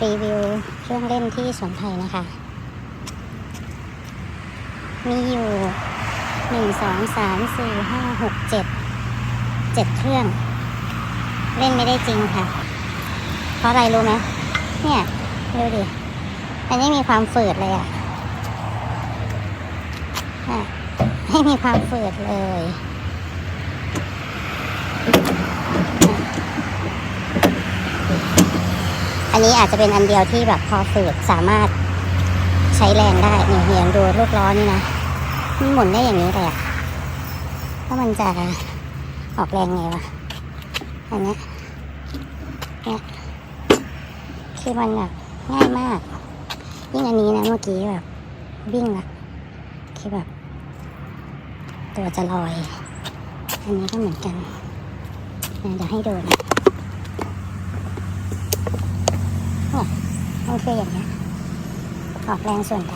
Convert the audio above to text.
รีวิวเครื่องเล่นที่สวนไทยนะคะมีอยู่7 เครื่องเล่นไม่ได้จริงค่ะเพราะอะไรรู้ไหมเนี่ยดูดิอันนี้มีความฝืดเลยให้มีความฝืดเลยอันนี้อาจจะเป็นอันเดียวที่แบบพอฝืดสามารถใช้แรงได้เนี่ยเห็นดูลูกล้อนี่นะมันหมุนได้อย่างนี้เลยแล้วมันจะออกแรงไงวะอันนี้เนี่ยคือมันแบบง่ายมากยิ่งอันนี้นะเมื่อกี้แบบวิ่งละคือแบบตัวจะลอยอันนี้ก็เหมือนกันเดี๋ยวให้ดูนะเนี่ยมันคืออย่างนี้ออกแรงส่วนใด